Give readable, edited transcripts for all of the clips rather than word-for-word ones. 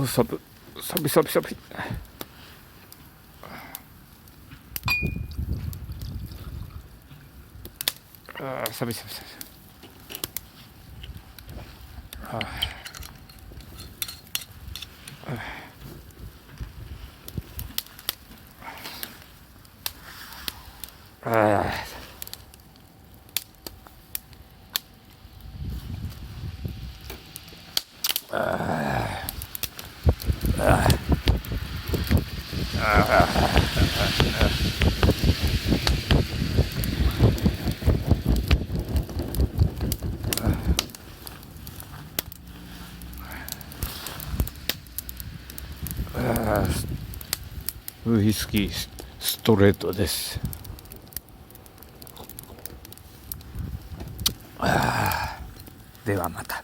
サブサビサビサビ。サビサビサビ。ウイスキーストレートです。ではまた。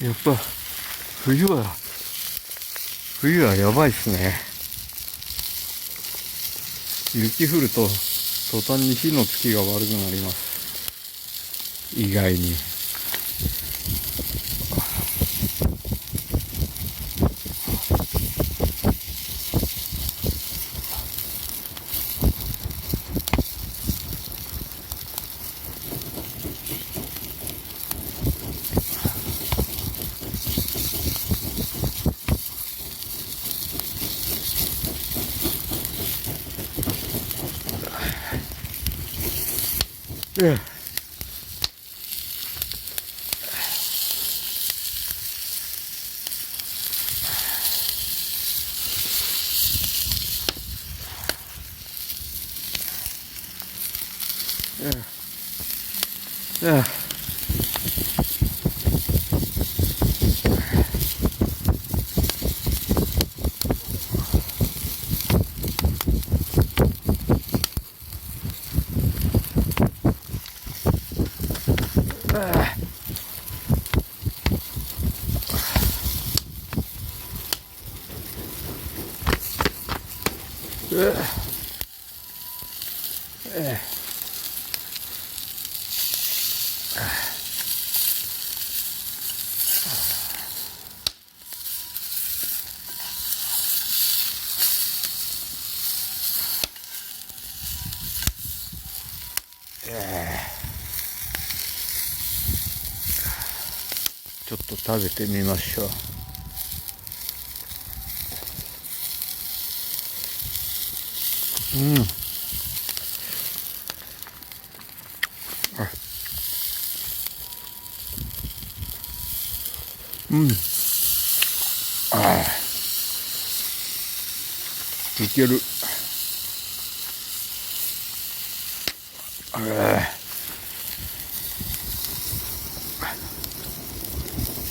やっぱ冬はやばいっすね。雪降ると途端に火のつきが悪くなります。意外に。ちょっと食べてみましょう。いける。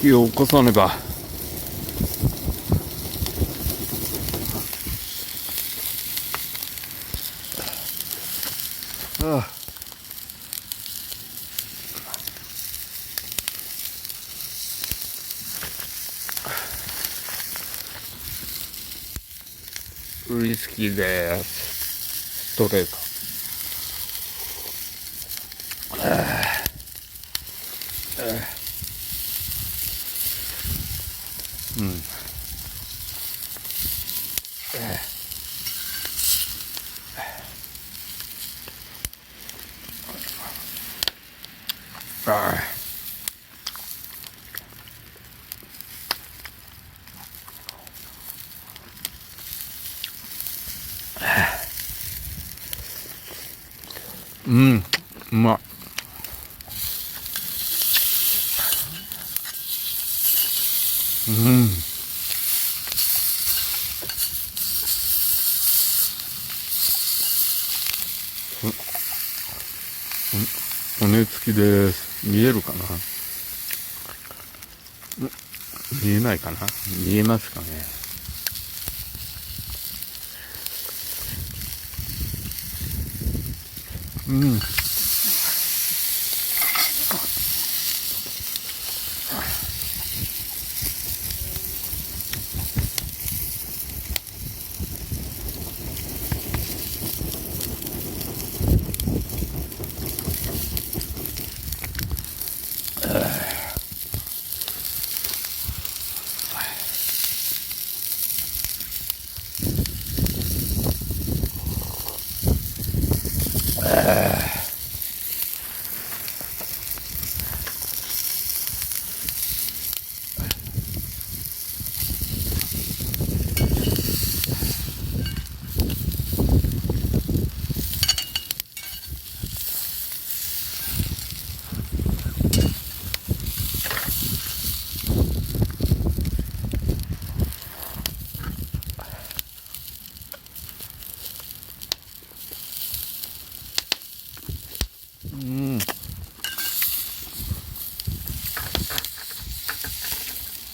火を起こさねば。ウイスキーです。ストレート。うまっ。骨付きです。見えるかな？見えないかな？見えますかね？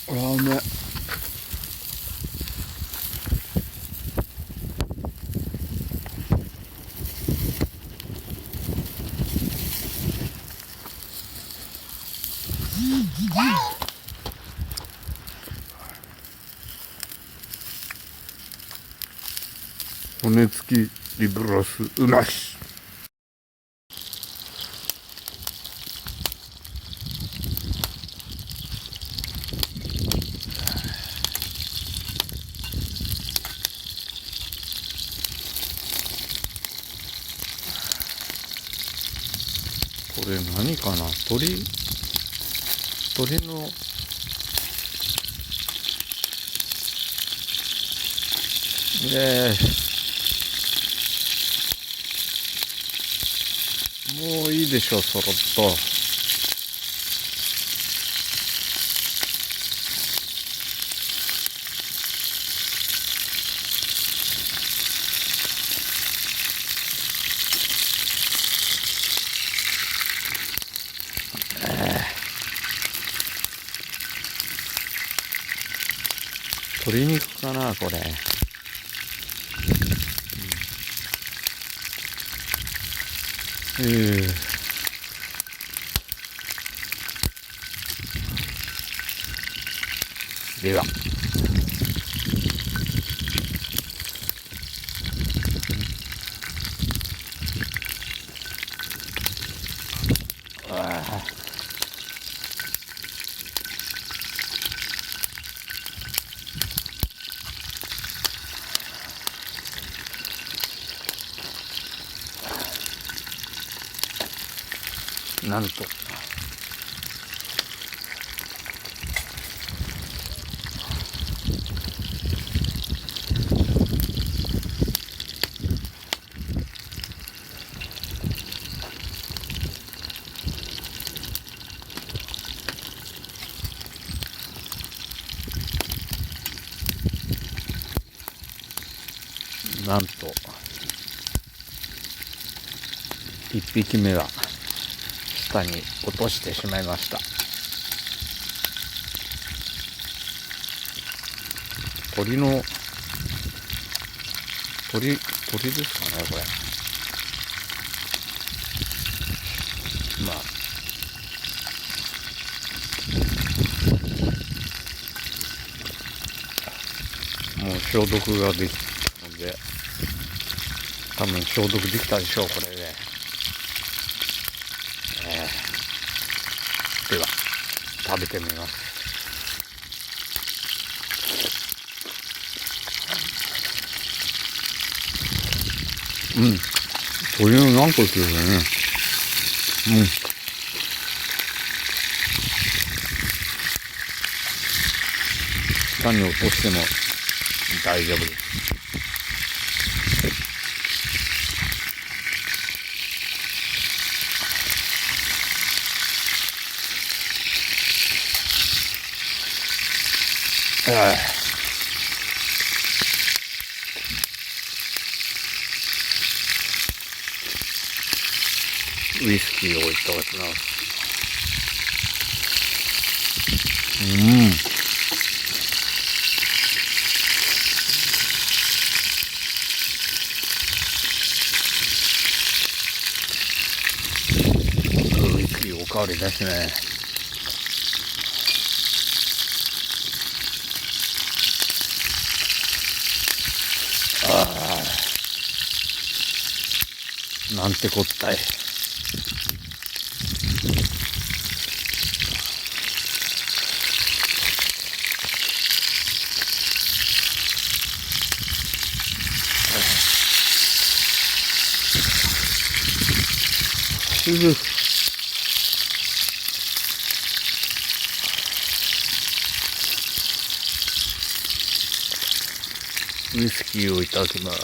ラーメン。骨付きリブロスうまし。これ何かな、鳥のもういいでしょ、そろっと。鶏肉かな、これ。では。なんと一匹目は下に落としてしまいました。鳥ですかね、これ。まあもう消毒ができたので、多分消毒できたでしょう、これで。では食べてみます。鶏の軟骨ですよね。下に落としても大丈夫です。ウイスキーをいただきます。ウイスキーおかわりですね。なんてこったい。ウイスキーをいただきます。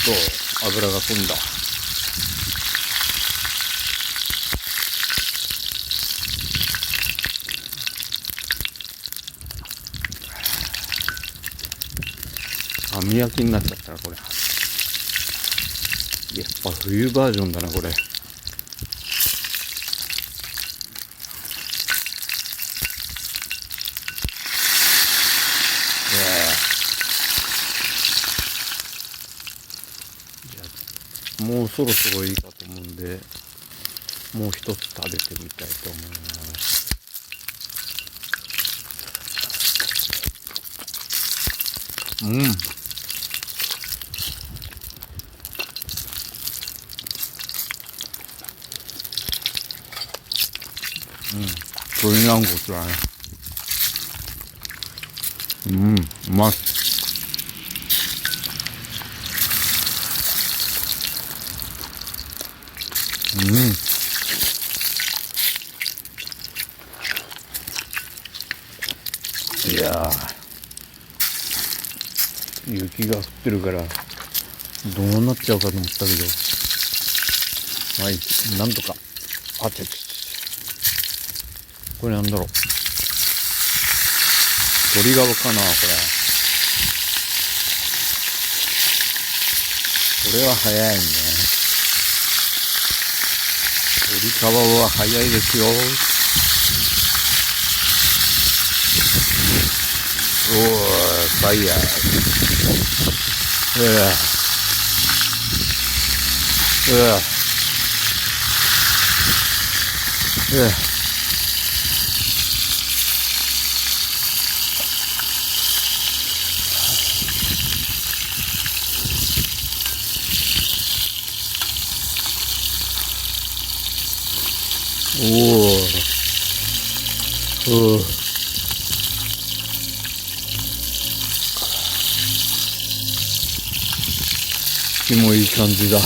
と油が飛んだ。網焼きになっちゃったなこれ。やっぱ冬バージョンだなこれ。もうそろそろいいかと思うんで、もう一つ食べてみたいと思います。鶏軟骨だね。うまい。いやー、雪が降ってるからどうなっちゃうかと思ったけど、はい、なんとか。あちゃちゃちゃ、これなんだろう、鳥側かなこれは早いね。鳥川は早いですよ。おー、ファイヤー。気もいい感じだ。だ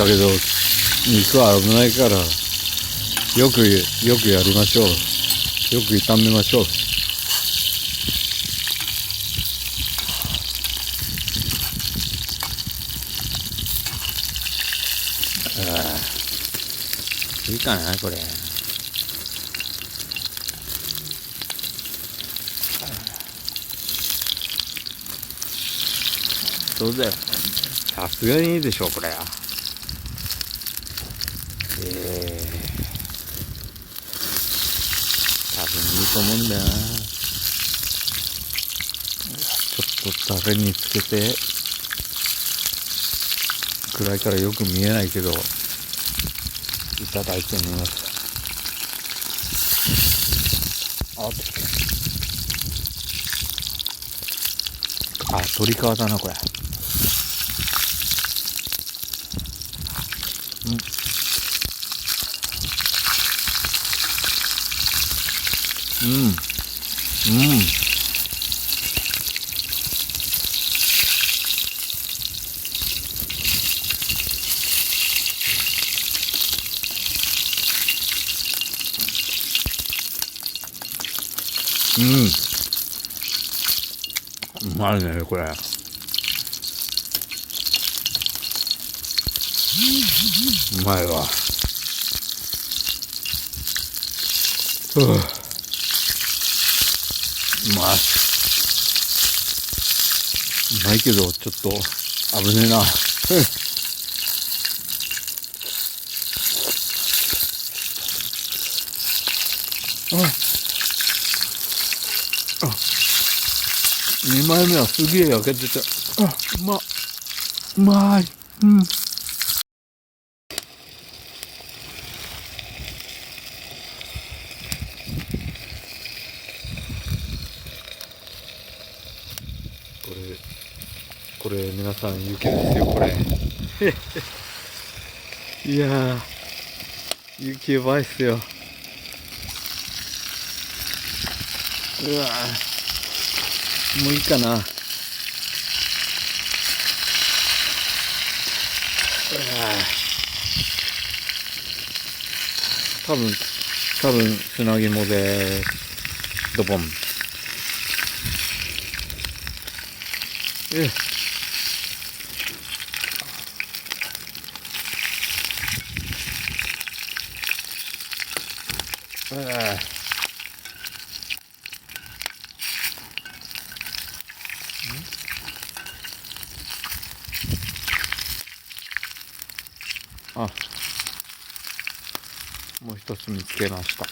けど肉は危ないからよくやりましょう。よく炒めましょう。いいかなこれ。そうだよ。さすがにいいでしょこれ。多分いいと思うんだよな。ちょっとタレにつけて、暗いからよく見えないけどいただいてみます。鶏皮だなこれ。うまいねこれ。うまいわ。うまいけどちょっと危ねえな。2枚目はすげえ焼けてて、うまい。これ皆さん雪ですよこれ。いやー、雪やばいっすよ。もういいかな。多分砂肝でドボン。えあ、もう一つ見つけました。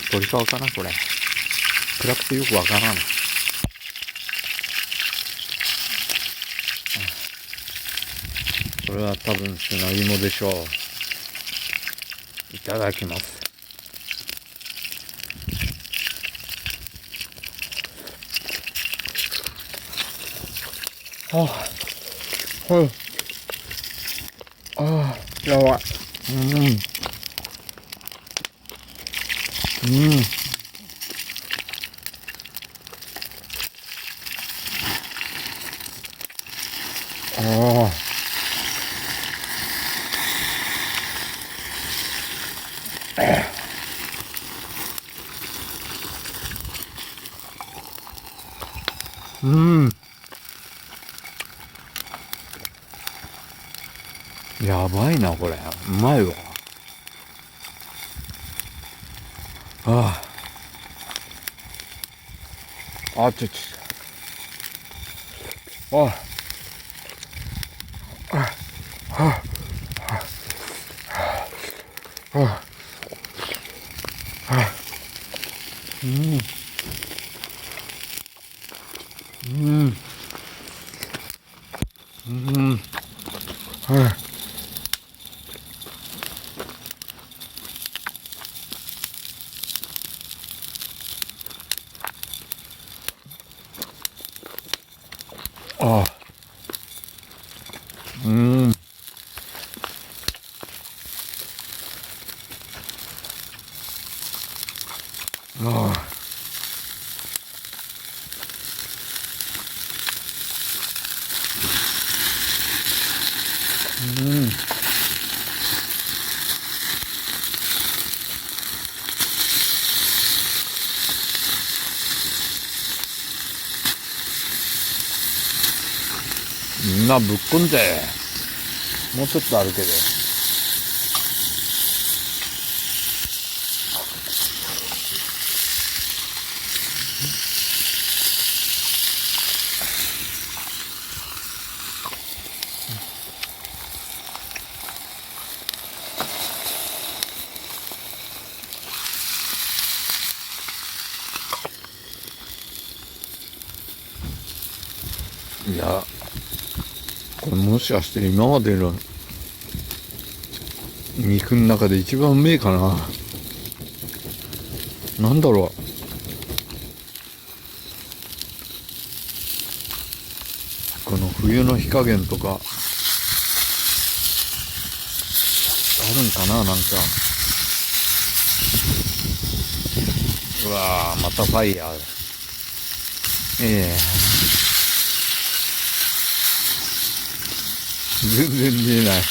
鳥皮かなこれ。暗くてよくわからない。これは多分砂肝でしょう。いただきます。はい。やばい。やばいなこれ。うまいわ。ちょみんなぶっこんで。もうちょっとあるけど。いや、これもしかして今までの肉の中で一番うめえかな。なんだろう。この冬の火加減とかあるんかな。なんかうわー、またファイヤー。全然見えない。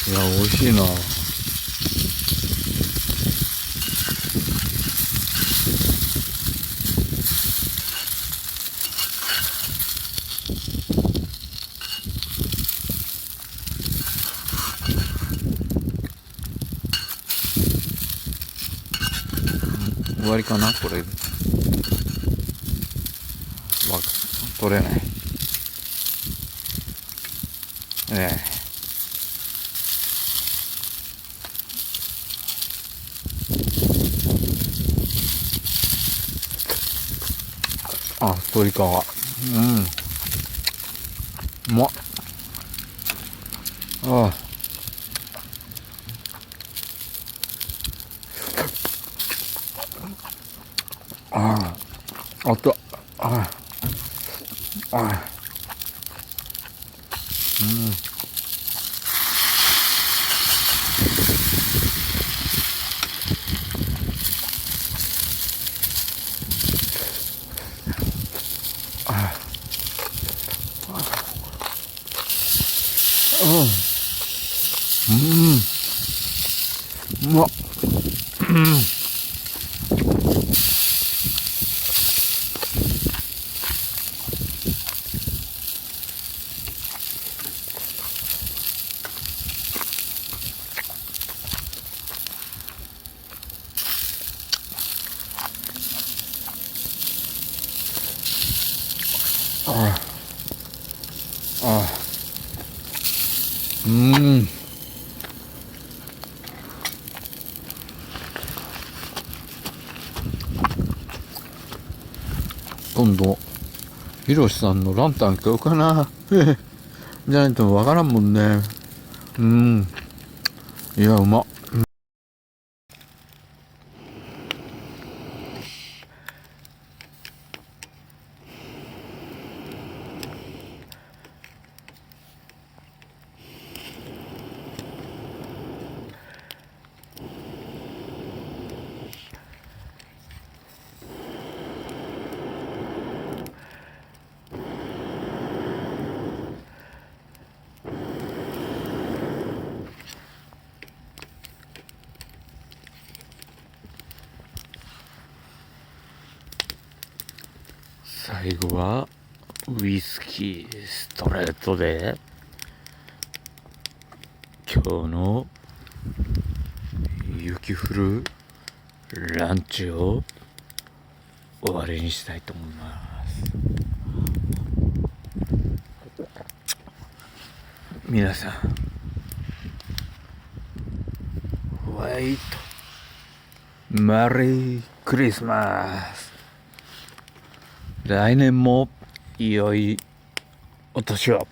いや、美味しいな。終わりかなこれ。取れない。鶏皮。うまっ。あった。うまっ。今度ひろしさんのランタン買おうかな。じゃないとわからんもんね。いや、うまっ。最後はウイスキーストレートで今日の雪降るランチを終わりにしたいと思います。皆さん、ホワイトメリークリスマス。来年も良いお年を。